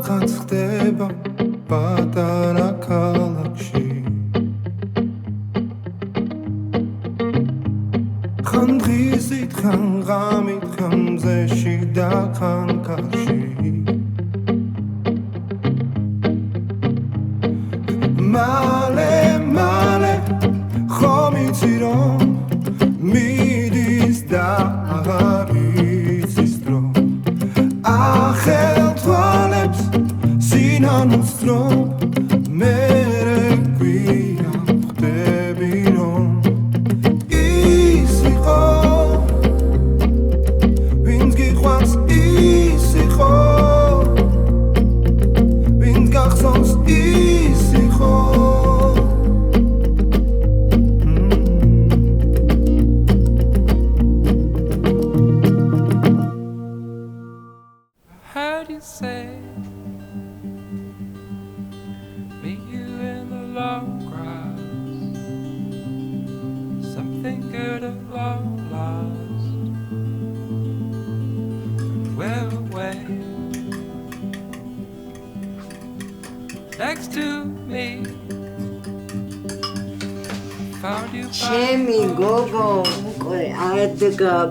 რაღაც ხდება პატარა ქალაქში ხან დღისით ხან ღამით ხან მზეში და ხან კარში მალე ხომ იცი რომ მიდის და აღარ იცის დრო ახელ თვალებს სინანულს რომ მე გვია ხდები რომ ის იყო ვინც გიყვარს ის იყო ვინც გახსოვს ის იყო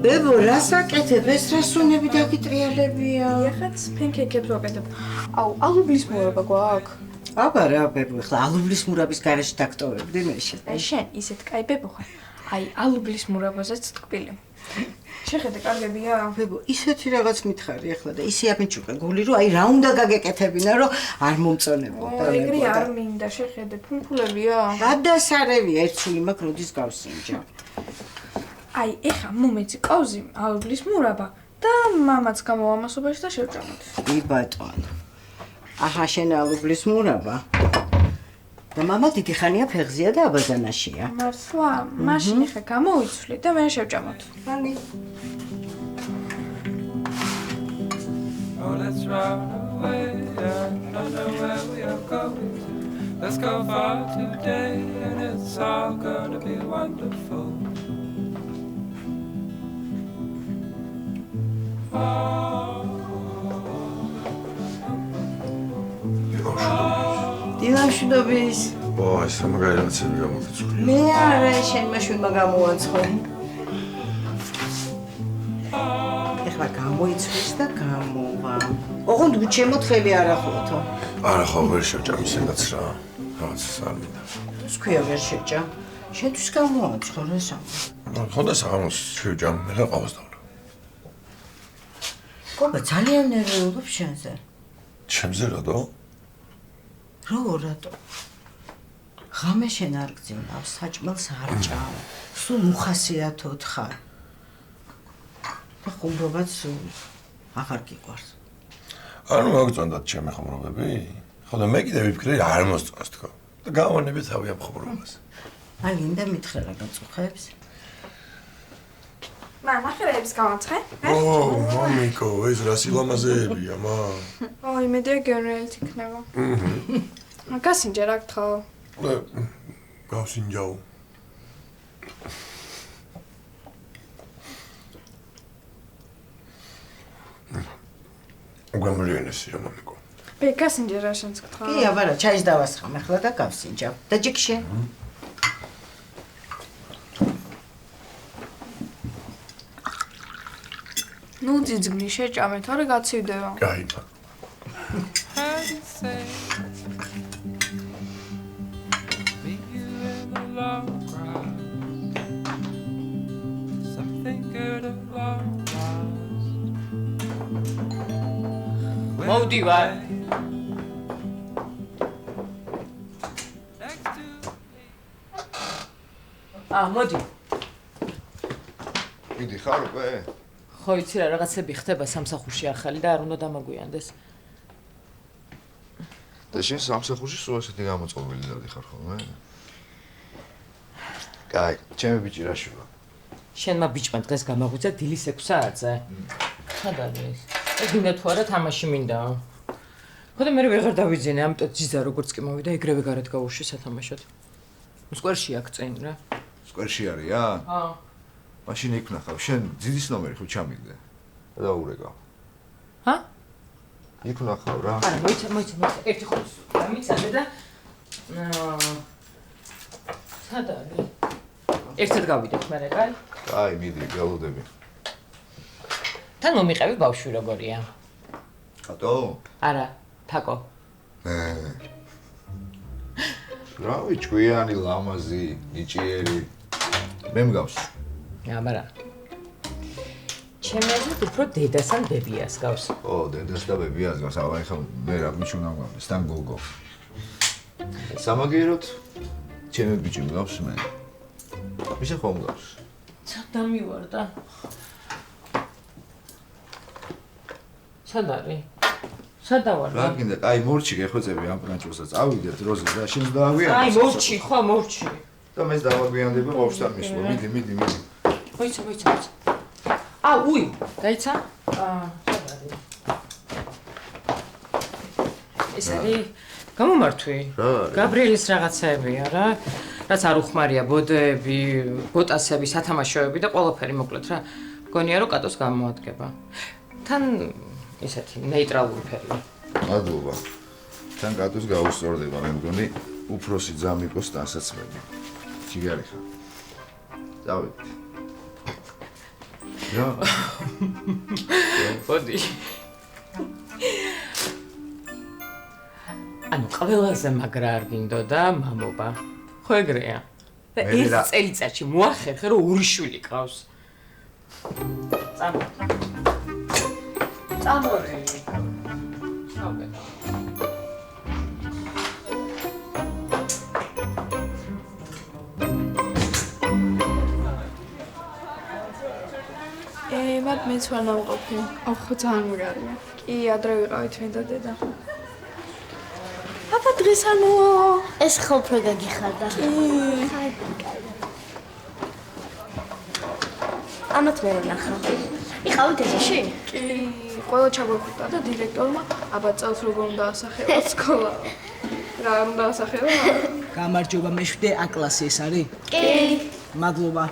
ბებო, რას აკეთებ? ეს რა სუნები დაგიტრიალებია? ეხაც ფენქექებს ვაკეთებ. აუ, ალუბლის მურაბა გვაქვს? აბა რა, ბებო, ხლა ალუბლის მურაბის გარეშე დაგტოვებდი მე შენ. შენ ისეთ კაი ბებო ხარ. აი, ალუბლის მურაბაზეც ტკბილი. შეხედე, კარგებია? ბებო, ისეთი რაღაც მითხარი ახლა და ისე აფინჩუკე გული რომ აი რა უნდა გაგეკეთებინა რომ არ მომწონებოდა. ეგრე არ მინდა, შეხედე, ფუნფულებია? გადასარევია, ერთ სული მაქვს როდის გავსინჯა. აი, ეხა მომეცი კავზი ალუბლის მურაბა და მამაც გამოვამასობაში და შევჭამოთ. ი ბატონო. აჰა, შენ ალუბლის მურაბა. და მამა დიდი ხანია ფეხზია და აბაზანაშია. მართლა, მაშინ ეხა გამოვიცვლი და მე შევჭამოთ. მამი. Oh, let's run away, I don't know where we are going to. Let's go far today and it's all gonna be wonderful. დილამშვიდობის. ეს რა მაგარი რაცები გამოგიწყდა. მე არა, შენმა შვილმა გამოაცხო. ეხლა გამოიცვის და გამოვა. ოღონდ გუჩემოთ ხელი არ ახლოთო. არა ხო ვერ შევჭამ ისედაც რა. რაღაც არ მინდა. სქვია ვერ შევჭა. შენთვის გამოაცხო რა სამა. ხოდა საღამოს შევჭამ, მე რა ყავს დავრო. გოგო ძალიან ნერვიულობ შენზე. ჩემზე რატო? რატო? ღამე შენ არ გძინავს, საჭმელს არ ჭამ. სულ უხასიათოდ ხარ. და ხუმრობაც აღარ გიყვარს. ანუ მოგწონდათ ჩემი ხუმრობები? ხოდა მე კიდე ვიფიქრე არ მოსწონს თქო. და გავანები თავი ამ ხუმრობას. ალინდა მითხრა რა გაწუხებს? მამა, ხერებს გამაცხე? მამიკო, ეს რა სილამაზეებია, მა. ოი, მედია გენერალით იქნება. გასინჯა რა გთხოვ? გავსინჯაო. უგამრიელესია, მამიკო. გასინჯა რა შენც გთხოვ? კი, აბა რა, ჩაის დავასხამ ახლა და გავსინჯავ. და ჯიქშე. ნუ ძიძგნი შეჭამე, თორე გაცივდება. გაიმა. მოვდივარ. მოდი. მიდი ხარ უკვე? ხო იცი რა რაღაცები ხდება სამსახურში ახალი და არ უნდა დამაგვიანდეს. და შენ სამსახურში სულ ასეთი გამოწყობილი დადიხარ ხოლმე? კაი, ჩემი ბიჭი რა შუა? შენმა ბიჭმა დღეს გამაღვიძა დილის 6 საათზე. ხად არის? ეს მინდა თუ არა თამაში მინდაო. ხოდა მე ვეღარ დავიძინე, ამიტომ ჯიზა როგორც კი მოვიდა, ეგრევე გარეთ გავუშვი სათამაშოდ. სკვერში აქ წინ რა. სკვერში არია? ჰა. მაშინ იქ ნახავ, შენ ძიდის ნომერი ხო ჩამიგდე? და დაურეკავ. ჰა? იქ ვნახავ რა. არა, მოიცა. ერთი ხუთს გამიცადე და სად არის? ერთად გავიდეთ მერე, კაი? კაი, მიდი, გელოდები. თან მომიყევი ბავშვი როგორია? ატო? არა, თაკო. რავი, ჭკვიანი, ლამაზი, ნიჭიერი. მე მგავს. აბარა. ჩემი აზრით უფრო დედას ან ბებიას გავს. ო, დედას და ბებიას გავს. აბა, ეხლა მე რა ბიჭი უნდა მგავს, თან გოგო. სამაგიეროდ ჩემი ბიჭი მგავს მე. ისე ხომ მგავს? სად დამივარდა? სად არის? სად დავარდა? რა გინდა, აი მორჩი გეხვეწები ამ პრანჭულსაც. წავიდეთ როზე და შენს დააგვიანებ. აი მორჩი, ხო, მორჩი. და მეც დავაგვიანდება ბავშვთან მისვლა. მიდი. მოიცა. უი, გაიცა? სად არის? ეს არის გამომართვი? რა არის? გაბრიელის რაღაცეებია რა. რაც არ უხმარია ბოდეები, ბოტასები, სათამაშოები და ყველაფერი მოკლედ რა. მგონია რომ კატოს გამოადგება. თან ისეთი ნეიტრალური ფერი. მადლობა. თან კატოს გაუსწორდება, მე მგონი უფროსი ძამიკოს დასაცმელი. ჯიგარი ხარ. დავით. რა? ბოდი. ანუ ყველაზე მაგრა არ გინდოდა მამობა. ხო ეგრეა. და ეს წელიწადში მოახერხე რომ ორი შვილი ყავს. წამორი. მათ მეც ვარ ნამყოფი. ხო ძალიან მეგარია. კი, ადრე ვიყავით მე და დედა. აბა დღეს ანუ ეს ხო უფრო გაგიხარდა. ამათ მე ვნახავ. იყავით ეზოში? კი, ყველა ჩაგვეხვდა და დირექტორმა აბა წელს როგორ უნდა ასახება სკოლა. რა უნდა ასახება? გამარჯობა, მე-7 A კლასი ეს არის? კი. მადლობა.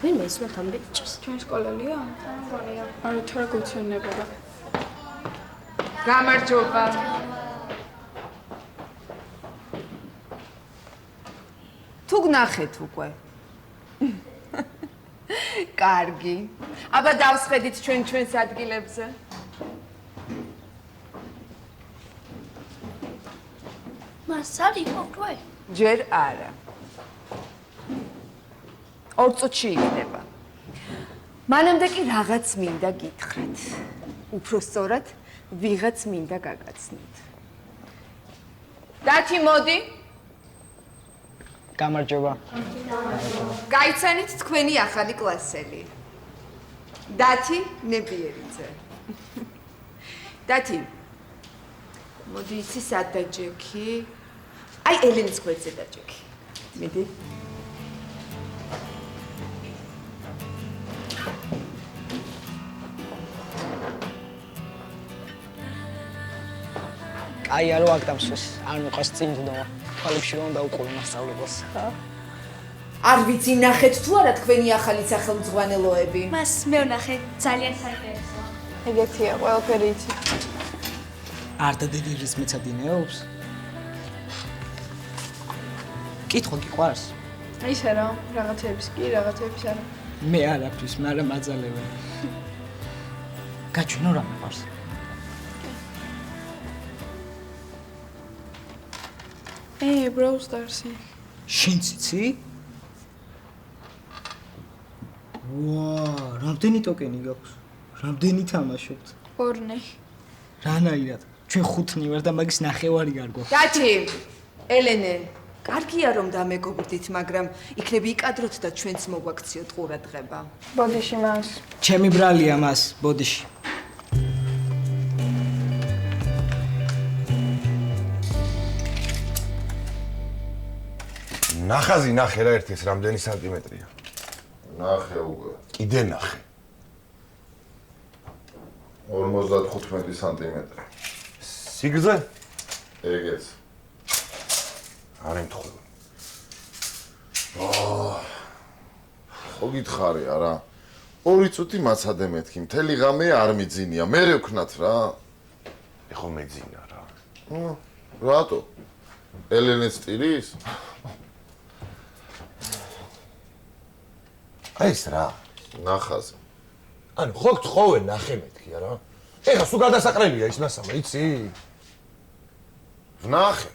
ვინ მეცნოთ ამ ბიჭს? ჩვენი სკოლელია? მგონია. არა, თორე გოცნებოდა. გამარჯობა. თუ გნახეთ უკვე. კარგი. აბა დავსხედით ჩვენს ადგილებზე. მას არ იყო უკვე? ჯერ არა. 2 წუთში იქნება. მანამდე კი რაღაც მინდა გითხრათ. უფრო სწორად, ვიღაც მინდა გაგაცნოთ. დათი, მოდი. გამარჯობა. გაიცანით თქვენი ახალი კლასელი. დათი ნებიერიძე. დათი. მოდი იცი სად დაჯექი? აი ელენის გვერდზე დაჯექი. მიდი. აი არო აქ დამსვეს. არ მიყვას წინ დნოა. თვალებში რომ დაუყური მასწავლებლს. არ ვიცი ნახეთ თუ არა თქვენი ახალი სახელმძღვანელოები. მას მე ვნახე, ძალიან საინტერესოა. ეგეთია, ყველაფერი იცი. არ დადიდირის მეცადინეობს? კითხვა გიყვარს? ისე რა, რაღაცების კი, რაღაცების არა. მე არაფრის, მაგრამ მაძალევენ. გაჩვენო რა მიყვარს? Brawl Stars-ი. შენც იცი? ვა, რამდენი ტოკენი გაქვს? რამდენი თამაშობთ? 2. რანაირად? ჩვენ 5-ნი ვარ და მაგის ნახევარი გარგო. დათი, ელენე, კარგია რომ დამეგობრდით, მაგრამ იქნები იკადროთ და ჩვენც მოგვაქციოთ ყურადღება. ბოდიში მას. ჩემი ბრალია მას, ბოდიში. ნახაზი ნახე რა ერთი ეს რამდენი სანტიმეტრია? ნახე უკვე. კიდე ნახე. 55 სანტიმეტრი. სიგრძე? ეგეც. არ ემთხვევა. ხო გითხარი არა. 2 წუთი მაცადე მეთქი, მთელი ღამე არ მიძინია. მე ვქნათ რა. ეხო მეძინა რა. რატო? ელენეს ტირის? აი ეს რა? ნახაზე. ანუ ხო გთხოვე ნახე მეთქი რა. ეხა სულ გადასაყრელია ის მასალა, იცი? ვნახე.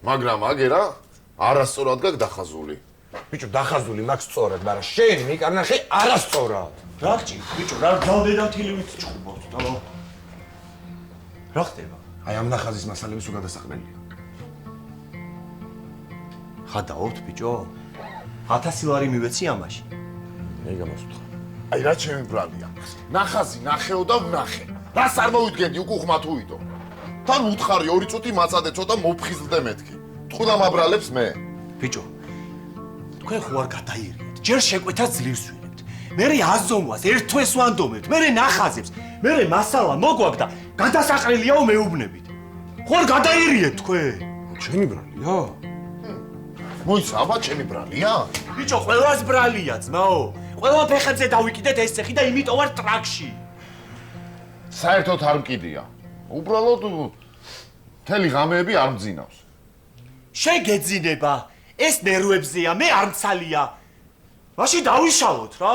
მაგრამ აგერა არასწორად გაქვს დახაზული. ბიჭო, დახაზული მაქვს სწორად, მაგრამ შენი მიკარნახე არასწორად. რა გჭი? ბიჭო, რა დავდედა თილივით ჭუბობთ, დაბა. რა ხდება? აი ამ ნახაზის მასალები სულ გადასაყრელია. ხადაობთ, ბიჭო? 1000 ლარი მივეცი ამაში. მე გამოსვთხა. აი რა ჩემი ბრალია. ნახაზი ნახეო და ვნახე. რას არ მოვიდგენდი უკუ ხმათუიდო. თან უთხარი 2 წუთი მაწადე ცოტა მოფხიზლდე მეთქი. თხუდა მაბრალებს მე. ბიჭო, თქვენ ხო არ გადაირიეთ. ჯერ შეკვეთა ძლივს ვიღებთ. მერე აზომვას ერთთვეს ვანდომებთ. მერე ნახაზებს. მერე მასალა მოგვაქვს და გადასაყრელიაო მეუბნებით. ხო არ გადაირიეთ თქვენ? ჩემი ბრალია? მოიცა, აბა ჩემი ბრალია? ბიჭო, ყველას ბრალია, ძმაო. ყველა ფეხებზე დავიკიდეთ ეს ცეხი და იმიტომ ვარ ტრაქში. საერთოდ არ მკიდია. უბრალოდ მთელი ღამეები არ მძინავს. შეგეძინება. ეს ნერვებზეა, მე არ მცალია. მაშინ დავიშალოთ რა.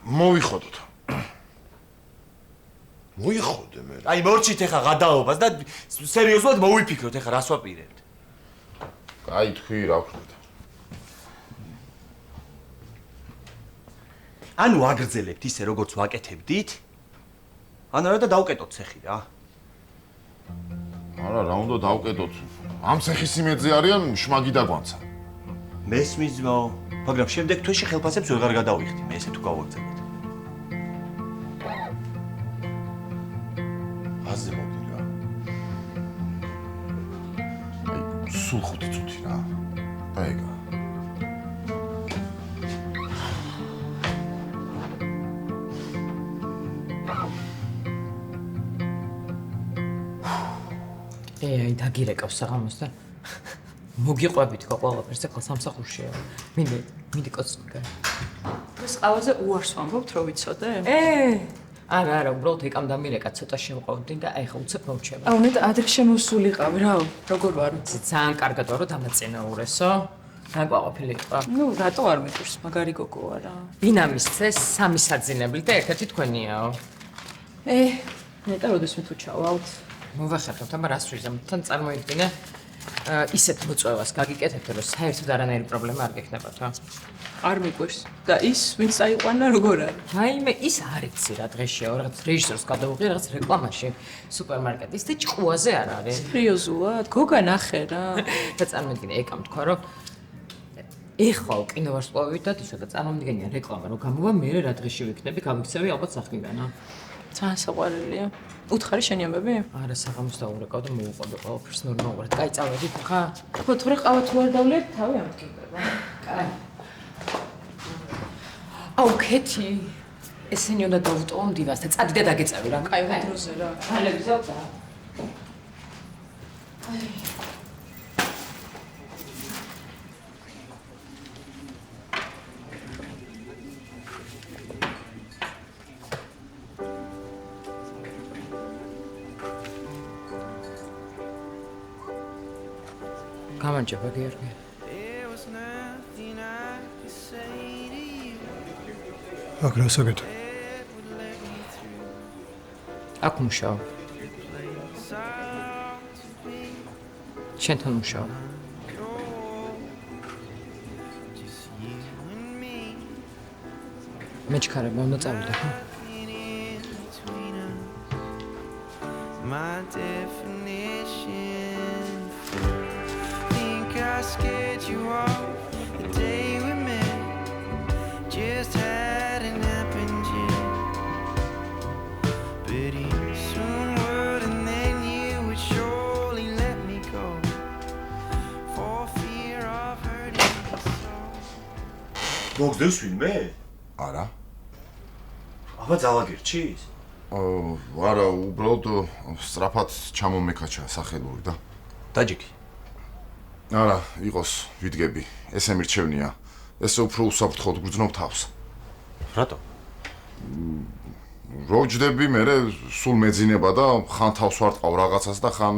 მოვიხოდოთ. მოიხოდე მე. აი მორჩით ახლა გადაობას და სერიოზულად მოვიფიქროთ ახლა რას ვაპირებთ. აი თქვი რა ვქნათ. ანუ აგრძელებთ ისე როგორც ვაკეთებდით? ანუ რა და დავკეტოთ ცეხი რა. არა, რა უნდა დავკეტოთ. ამ ცეხის იმედზე არიან შმაგი და გვანცა. მესმის ძმაო, მაგრამ შემდეგ თვეში ხელფასებს ვეღარ გადავიხდი, მე ესე თუ გავაგრძელებთ. აზე მოდი რა. აი, სულ 5 წუთი რა. აიგა. აი დაგირეკავს საღამოს და მოგიყვებით ხო ყველაფერს ახლა სამსახურშია. მინდი კოცკა. ეს ყავაზე უარს ვამბობთ, რომ ვიცოდე? არა, უბრალოდ ეკამ დამირეკა ცოტა შემოვყავდი და აი ხა უცებ მომჩება. აუნეთ ადრე შემოსულიყავი რა, როგორ ვარ? ძალიან კარგად ვარო დამაწინაურესო. დაგვაყოფილი იყო. ნუ რატო არ მეკურს, მაგარი გოგოა რა. ვინა მისცეს სამი საძინებლი და ერთ-ერთი თქვენიაო. ნეტა როდესმე თუ ჩავალთ? მოვახერხებთ, აბა რას ვიზამ, თან წარმოიდგინე ისეთ მოწვევას გაგიკეთებთ, რომ საერთოდ არანაირი პრობლემა არ გექნებათ, რა. არ მიყვარს. და ის, ვინც წაიყვანა, როგორ არის? რაიმე ის არ იცი რა დღეშია, რაღაც რეჟისორს გადავუღია რაღაც რეკლამაში სუპერმარკეტის და ჭყუაზე არ არის. სერიოზულად? გოგა ნახე რა. და წარმოიდგინე, ეკამ თქვა, რომ ეხლა კინოვარსკვლავებიდან ისო და წარმომდგენია რეკლამა, რომ გამოვა მე რა დღეში ვიქნები, გამიქცევი ალბათ საქმიდანა. ძალიან საყვარელია. უთხარი შენი ამბები? არა, საღამოს დაურეკავ და მოვუყოდო ყველაფერს ნორმალურად. კაი, წავედით ხა? ხო, თორე ყავა თუ არ დავლეთ, თავი ამტკიცდება. კაი. აუ, ქეთი. ესენი უნდა დავუტოვო მდივას და წადი და დაგეწევი რა. კაი, დროზე რა. ხალები ზავდა. გამარჯობა, გიორგი. აქ რა საკეთო? აქ მუშაობ. შენთან მუშაობ. მეჩქარება უნდა წავიდე, ხო? My definition think I scared you off the day we met just hadn't happened yet but you soon would and then you would surely let me go for fear of hurting you so მოგძევს ვინმე? არა. აბა ძალაგერჩის? არა, უბრალოდ სწრაფად ჩამომეკაჩა სახელური და დაჯიკი. არა, იყოს, ვიდგები. ესე მირჩევნია. ესე უფრო უსაფრთხოდ გრძნობ თავს. რატო? რო ჯდები მე სულ მეძინება და ხან თავს ვარტყავ რაღაცას და ხან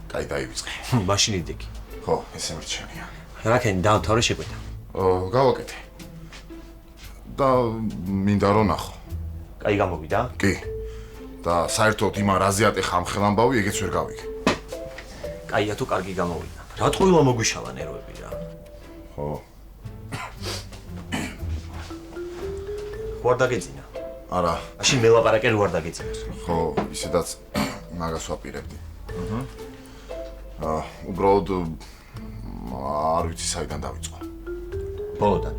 დაივიწყე. მაშინ იდეგი. ხო, ესე მრჩენია. რაკენი დაამთავრე შეკვეთა. გავაკეთე. და მინდა რომ ნახო. კაი გამოვიდა? კი. და საერთოდ იმ არაზიატე ხამხელამბავი ეგეც ვერ გავიგე. კაია თუ კარგი გამოვიდა. რა ტყუილა მოგვიშალა ნერვები რა. ხო. ვარ დაგეძინა. არა. მაშინ მელაპარაკე რო არ დაგეძინოს. ხო, ისედაც მაგას ვაპირებდი. უბრალოდ არ ვიცი საიდან დავიწყო. ბოლოდან.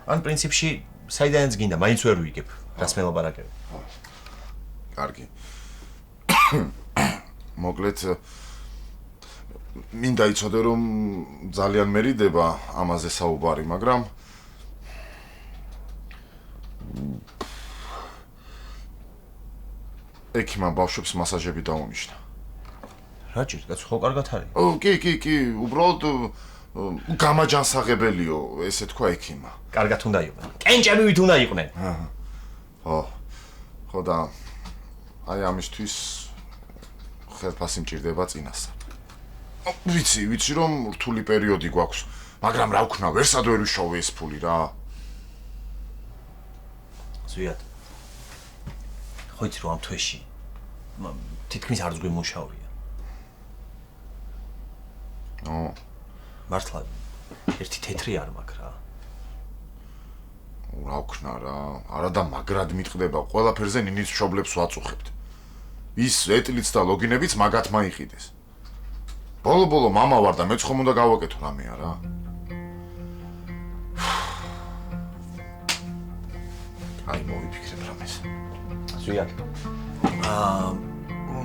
ან პრინციპში საიდანაც გინდა, მაინც ვერ ვიგებ, რას მელაპარაკებ. კარგი. მოკლედ მინდა იცოდე რომ ძალიან მერიდება ამაზე საუბარი, მაგრამ ექიმმა ბავშვებს მასაჟები დაუნიშნა. რა ჭირდა, ხო კარგად არის? კი, უბრალოდ გამაჯანსაღებელიო, ესე თქვა ექიმმა. კარგად უნდა იყვნენ. კენჭები ვით უნდა იყვნენ. ხო და აი ამისთვის ხელფასი მჭირდება წინასწარ. ვიცი რომ რთული პერიოდი გვაქვს, მაგრამ რა ვქნა, ვერსად ვერ ვიშოვე ეს ფული რა. ზვიად. ხო იცი რომ ამ თვეში თითქმის არც გვიმუშავრია. მართლა ერთი თეთრი არ მაქვს რა. რა ვქნა რა, არა და მაგრად მიტყდება, ყველაფერზე ნინის მშობლებს ვაწუხებთ. ის ეტლიც და ლოგინებიც მაგათ მაიყიდეს. ბოლო მამა ვარ და მეც ხომ უნდა გავაკეთო რამე არა. აი მოვიფიქრებ რამეს. ზვიად.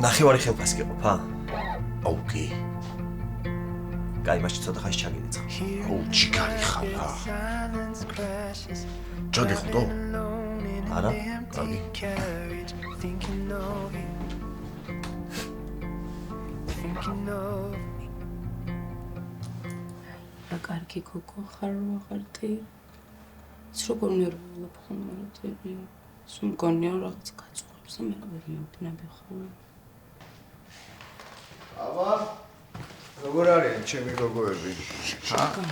ნახევარი ხელფასი გეყოფა? აუ კი. კაი, მაშინ ცოტა ხანში ჩაგიდეცხა. აუ ჯიგარი ხარ რა. ჩაგიხდო? არა, კარგი. რა კარგი გოგო ხარ ვაღარდი. ის როგორ ნერვიულობ ხომარდები. სულ მგონია რაღაც გაწუხებს და მე ვერ მოვქნები ხოლმე. აბა როგორ არიან ჩემი გოგოები?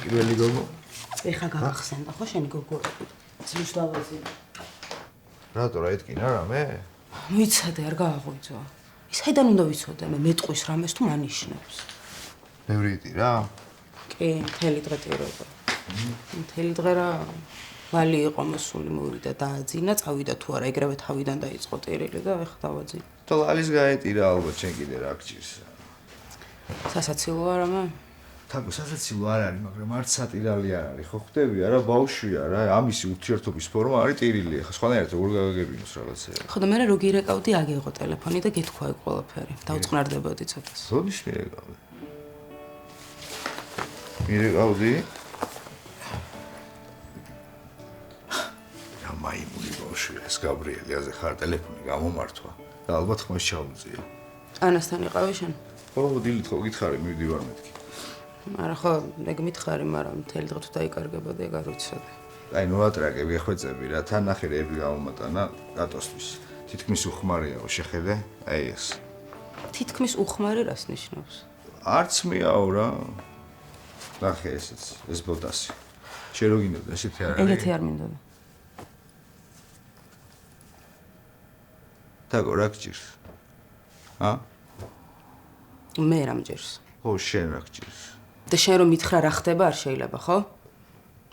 პირველი გოგო? ეხა გავახსენდა ხო შენი გოგოები? ძილს დავაზინე. რატო რა ეთქინა რამე? მიცადე არ გააღვიძო. საიდან უნდა ვიცოდე მე მეტყვის რამეს თუ მანიშნებს? ბევრიდი რა? კი, მთელი დღე ტიროდა. მთელი დღე რა ვალი იყო მოსული მოვიდა დააძინა, წავიდა თუ არა, ეგრევე თავიდან დაიწყო ტირილი და ეხა დავაძინა. თოლა ალის გაეტირა ალბათ შენ კიდე რა გჭირს. სასაცილო არა მე? თაგო სასაცილო არ არის, მაგრამ არც სატირალი არ არის, ხო ხვდები არა, ბავშვია რა, ამისი ურთიერთობის ფორმა არის ტირილი, ხა სხვანაირად როგორ გაგაგებინოს რაღაცა. ხო და მე რა როგი რეკავდი აგეღო ტელეფონი და გეთქვა ეგ ყველაფერი. დავწყნარდებოდი ცოტას. როდის მირეკავდი? მირეკავდი? რა მაიმუნი ბავშვია ეს გაბრიელი, აზე ხარ ტელეფონი გამომართვა და ალბათ ხმას ჩაუძია. ანასთან იყავი შენ? ხო, დილით ხო გითხარი, მივდივარ მეთქი. არა ხო, ეგ მითხარი, მაგრამ მთელი დღე თუ დაიკარგებოდი, ეგ არ ვიცოდი. აი, ნუ ატრაკე, ვიხვეწები რა, თან ნახე რეები გამომატანა კატოსთვის. თითქმის უხმარიაო, შეხედე? აი ეს. თითქმის უხმარი რას ნიშნავს? არც მიაო რა. ნახე ესეც, ეს ბოტასი. შენ რო გინდოდა, ესეთი არ არის? ეგეთი არ მინდოდა. თაგო რა გჭირს? მე რა მჭირს? ხო, შენ რა გჭირს? და შენ რომ მითხრა რა ხდება არ შეიძლება, ხო?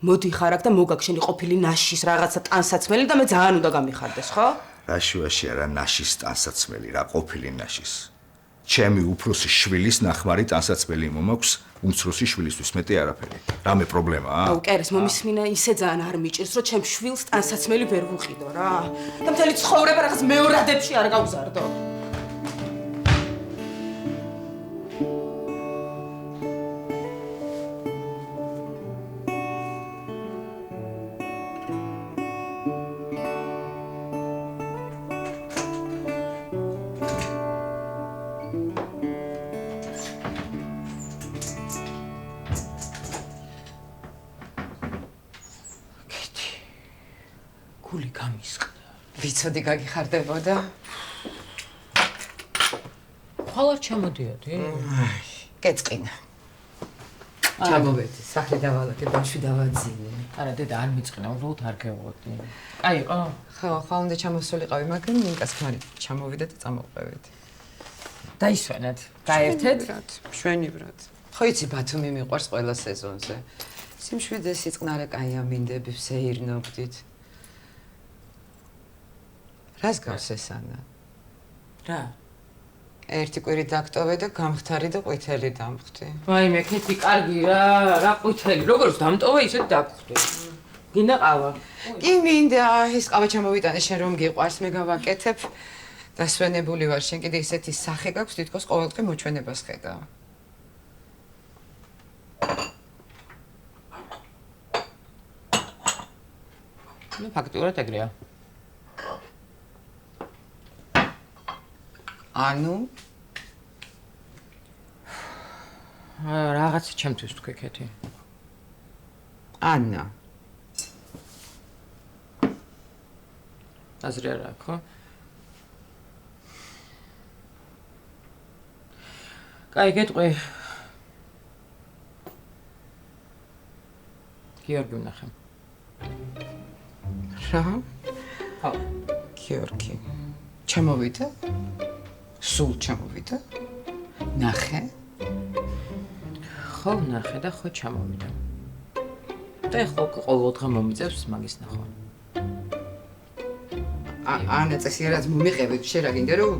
მოდი ხარ აქ და მოგაგ შენი ყოფილი ნაშის რაღაცა ტანსაცმელი და მე ძალიან უნდა გამიხარდეს, ხო? რა შუაში არა ნაშის ტანსაცმელი, რა ყოფილი ნაშის. ჩემი უფროსი შვილის ნახმარი ტანსაცმელი მომაქვს, უმცროსი შვილისთვის მეტი არაფერი. რამე პრობლემაა? აუ, კერეს მომისმინა ისე ძალიან არ მიჭირს, რომ ჩემ შვილს ტანსაცმელი ვერ ვუყიდო რა. და მთელი ცხოვრება რაღაც მეორადებში არ გავზარდო. გამისყდა. ვიცოდი გაგიხარდებოდა. ხვალ არ ჩამოდიოდი? გეწყინა. ჩამოვედი, სახლი დავალაგე, ბავშვი დავაძინე. არა, დედა არ მიწყინა, უბრალოდ არ გეღოდი. აი, ხო, უნდა ჩამოსულიყავი, მაგრამ ნინკას ქმარი ჩამოვიდა და წამოვყევით. დაისვენეთ, გაერთეთ? მშვენივრად. ხო იცი, ბათუმი მიყვარს ყველა სეზონზე. სიმშვიდე, სიწყნარე, კაი ამინდები, ვსეირნობდით. რას გავს ეს ანა? რა? ერთი კვირი დაგტოვე და გამხთარი და ყვითელი დამხდი. ვაიმე, ქეთი კარგი რა ყვითელი, როგორც დამტოვე, ისეთ დაგხვდი. გინდა ყავა? კი მინდა, ეს ყავა ჩამოვიტანე შენ რომ გიყვარს, მე გავაკეთებ. დასვენებული ვარ, შენ კიდე ისეთი სახე გაქვს, თითქოს ყოველდღე მოჩვენებას ხედავ. ნუ ფაქტიურად ეგრეა. ანუ რაღაც ჩემთვის თქვი ქეთი. ანა. აზრი არა აქვს, ხო? კაი, გეტყვი. გიორგი ვნახე. რა? ხო. გიორგი. ჩამოვიდა? სულ ჩამოვიდა? ნახე? ხო, ნახე და ხო ჩამოვიდა. და ეხლა ყოველდღე მომიწევს მაგის ნახვა. ანა წესიერად მომიყევით, შენ რა გინდა რომ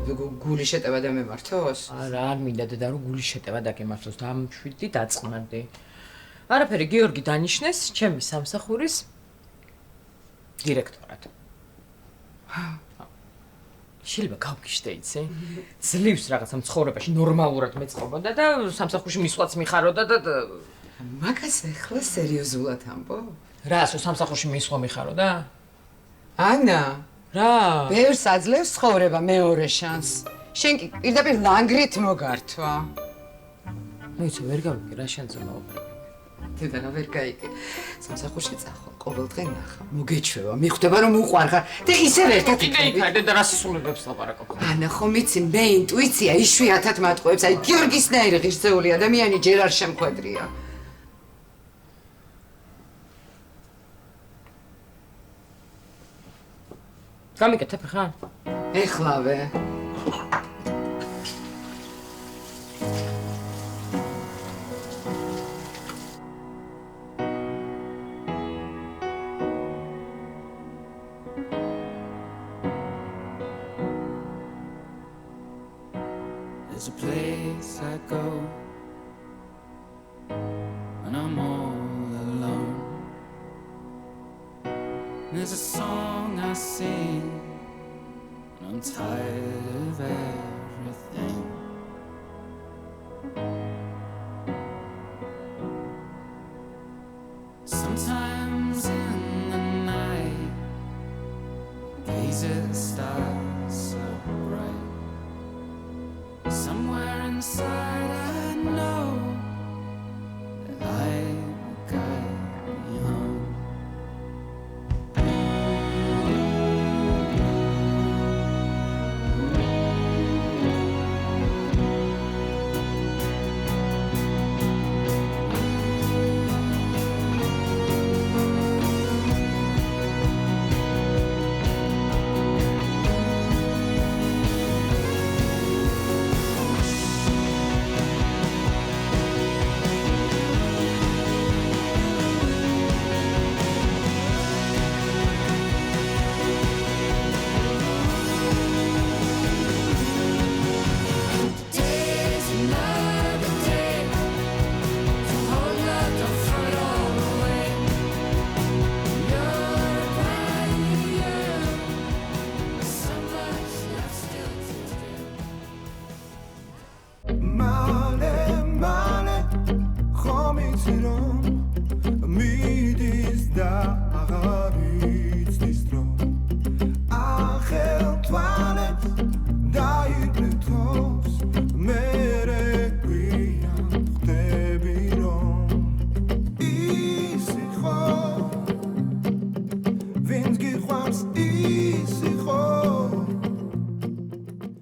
გული შეტევა და მემართოს? არა, არ მინდა დედა რომ გული შეტევა და გემართოს, დამშვიდი, დაწყმარდი. არაფერი, გიორგი დანიშნეს ჩემი სამსახურის დირექტორად. შეიძლება გავგიშდე იცი? ძლივს რაღაცა ცხოვრებაში ნორმალურად მეწყობოდა და სამსახურში მისვლაც მიხაროდა და მაგას ახლა სერიოზულად ამბობ? რას, სამსახურში მისვლა მიხაროდა? ანა, რა? ბევრს აძლევს ცხოვრება მეორე შანსს. შენ კი პირდაპირ ლანგრით მოგართვა. ნუ იცი, ვერ გავიგე რა შენზე მოვაყრე. დედა რა ვერ გაიგე. სამსახურში წახვალ, ყოველდღე ნახა, მოგეჩვევა, მიხვდება რომ უყვარხარ და ისევ ერთად იქ და რა სისულებს ლაპარაკობ. ანა, ხომ იცი, მე ინტუიცია იშვიათად მატყუებს, აი გიორგისნაირი ღირსეული ადამიანი ჯერ არ შემხვედრია. გამიკეთებ ხა? ეხლავე. There's a place I go when I'm all alone. There's a song I sing when I'm tired of everything. Sometimes in the night, gaze at the stars so bright. Somewhere inside I know